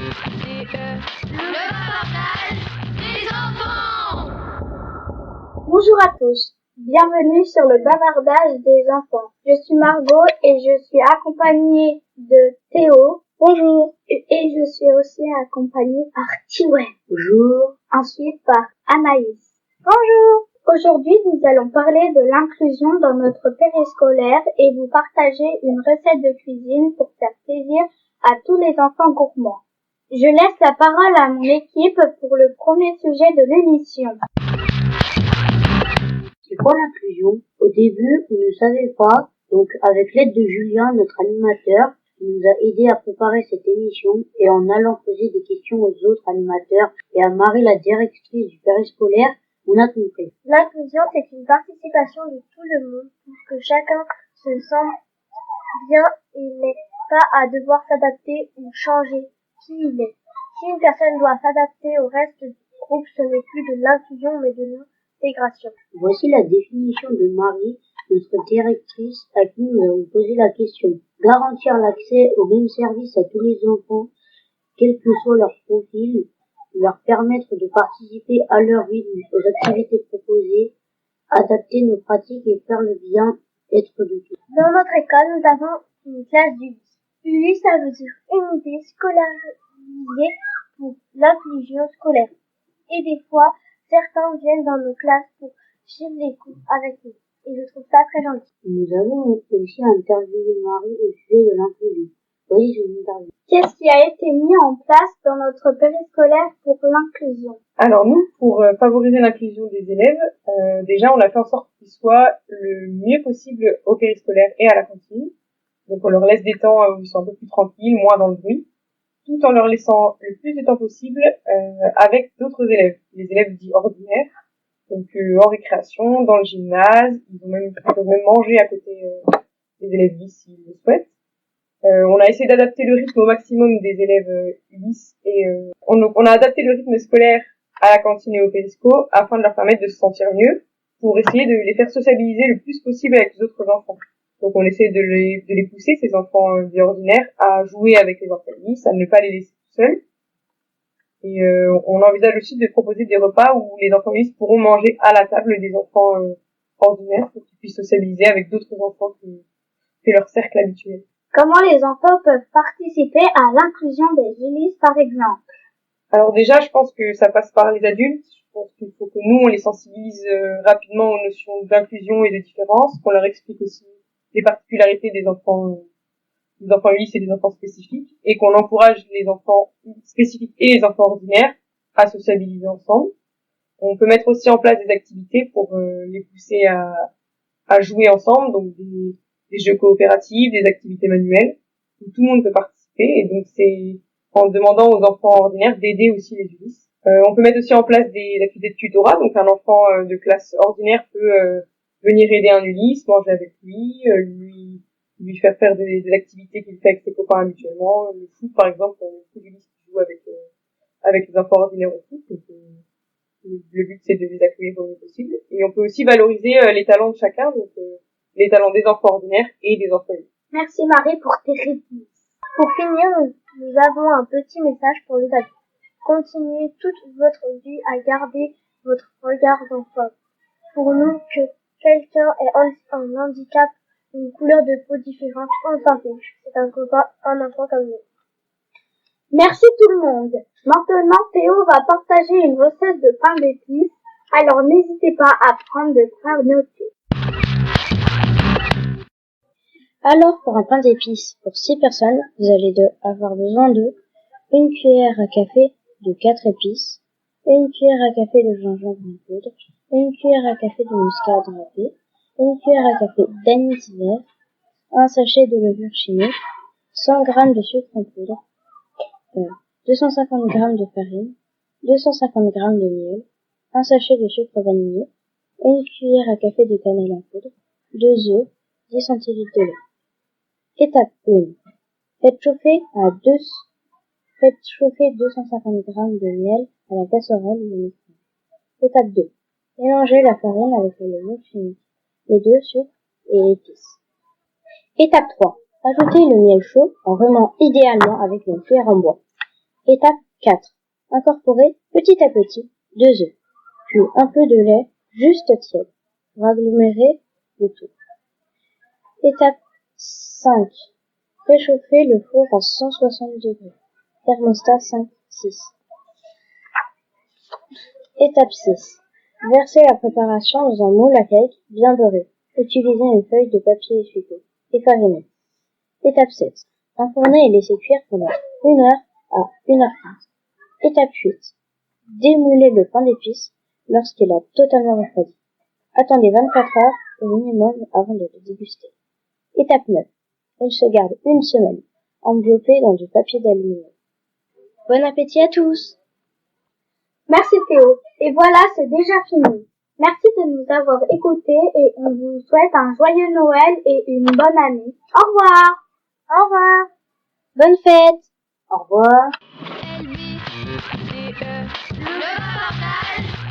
Le bavardage des enfants. Bonjour à tous, bienvenue sur le bavardage des enfants. Je suis Margot et je suis accompagnée de Théo. Bonjour. Et je suis aussi accompagnée par Tiwen. Bonjour. Ensuite par Anaïs. Bonjour. Aujourd'hui, nous allons parler de l'inclusion dans notre périscolaire et vous partager une recette de cuisine pour faire plaisir à tous les enfants gourmands. Je laisse la parole à mon équipe pour le premier sujet de l'émission. C'est quoi l'inclusion? Au début, on ne savait pas, donc avec l'aide de Julien, notre animateur, qui nous a aidé à préparer cette émission et en allant poser des questions aux autres animateurs et à Marie, la directrice du périscolaire, on a compris. L'inclusion, c'est une participation de tout le monde pour que chacun se sente bien et n'ait pas à devoir s'adapter ou changer qui il est. Si une personne doit s'adapter au reste du groupe, ce n'est plus de l'inclusion mais de l'intégration. Voici la définition de Marie, notre directrice, à qui nous avons posé la question. Garantir l'accès aux mêmes services à tous les enfants, quel que soit leur profil, leur permettre de participer à leur rythme aux activités proposées, adapter nos pratiques et faire le bien-être de tous. Dans notre école, nous avons une classe d'ULIS. ULIS, ça veut dire unité scolarisée pour l'inclusion scolaire. Et des fois, certains viennent dans nos classes pour suivre les cours avec nous. Et je trouve ça très gentil. Nous avons aussi interviewé Marie au sujet de l'inclusion. Oui, je vous interviewe. Qu'est-ce qui a été mis en place dans notre périscolaire pour l'inclusion? Alors nous, pour favoriser l'inclusion des élèves, déjà on a fait en sorte qu'ils soient le mieux possible au périscolaire et à la cantine. Donc on leur laisse des temps où ils sont un peu plus tranquilles, moins dans le bruit, tout en leur laissant le plus de temps possible avec d'autres élèves, les élèves dits ordinaires, donc en récréation, dans le gymnase, ils peuvent même manger à côté des élèves lisses s'ils le souhaitent. On a essayé d'adapter le rythme au maximum des élèves ULIS et on a adapté le rythme scolaire à la cantine et au périsco afin de leur permettre de se sentir mieux pour essayer de les faire sociabiliser le plus possible avec les autres enfants. Donc on essaie de les pousser, ces enfants dits ordinaires, à jouer avec les enfants ULIS, à ne pas les laisser tout seuls. Et on envisage aussi de proposer des repas où les enfants ULIS pourront manger à la table des enfants ordinaires pour qu'ils puissent sociabiliser avec d'autres enfants que leur cercle habituel. Comment les enfants peuvent participer à l'inclusion des ULIS, par exemple? Alors déjà, je pense que ça passe par les adultes. Je pense qu'il faut que nous, on les sensibilise rapidement aux notions d'inclusion et de différence, qu'on leur explique aussi les particularités des enfants ULIS et des enfants spécifiques, et qu'on encourage les enfants spécifiques et les enfants ordinaires à sociabiliser ensemble. On peut mettre aussi en place des activités pour les pousser à jouer ensemble, donc des jeux coopératifs, des activités manuelles, où tout le monde peut participer, et donc c'est en demandant aux enfants ordinaires d'aider aussi les ULIS. On peut mettre aussi en place des activités de tutorat, donc un enfant de classe ordinaire peut venir aider un ULIS, manger avec lui, lui faire faire des activités qu'il fait avec ses copains habituellement, le foot par exemple, on a beaucoup d'ULIS qui jouent avec les enfants ordinaires au foot, donc le but c'est de les accueillir au mieux possible. Et on peut aussi valoriser les talents de chacun, donc les talents des enfants ordinaires et des enfants ULIS. Merci Marie pour tes réponses. Pour finir, nous avons un petit message pour les adultes. Continuez toute votre vie à garder votre regard d'enfant. Pour nous, que quelqu'un ait un handicap, une couleur de peau différente, on s'en fiche. C'est un enfant comme nous. Merci tout le monde. Maintenant, Théo va partager une recette de pain d'épices. Alors n'hésitez pas à prendre de quoi noter. Alors, pour un pain d'épices pour 6 personnes, vous allez avoir besoin de une cuillère à café de 4 épices, une cuillère à café de gingembre en poudre, une cuillère à café de muscade râpée, une cuillère à café d'anis vert, un sachet de levure chimique, 100 g de sucre en poudre, 250 g de farine, 250 g de miel, un sachet de sucre vanillé, une cuillère à café de cannelle en poudre, 2 œufs, 10 centilitres de lait. Étape 1. Faites chauffer 250 g de miel à la casserole ou au mixeur. Étape 2. Mélangez la farine avec le levure chimique, les 2 sucres et l'épice. Étape 3. Ajoutez le miel chaud en remuant idéalement avec une cuillère en bois. Étape 4. Incorporer petit à petit 2 œufs, puis un peu de lait juste tiède pour agglomérer le tout. Étape 5. Réchauffer le four à 160 degrés. Thermostat 5-6. Étape 6. Verser la préparation dans un moule à cake bien beurré. Utilisez une feuille de papier essuie-tout et farinée. Étape 7. Enfourner et laisser cuire pendant 1 heure à 1h15. Étape 8. Démouler le pain d'épices lorsqu'il a totalement refroidi. Attendez 24 heures au minimum avant de le déguster. Étape 9. Il se garde 1 semaine, enveloppé dans du papier d'aluminium. Bon appétit à tous! Merci Théo. Et voilà, c'est déjà fini. Merci de nous avoir écoutés et on vous souhaite un joyeux Noël et une bonne année. Au revoir. Au revoir. Bonne fête! Au revoir! LBDE, le bavardage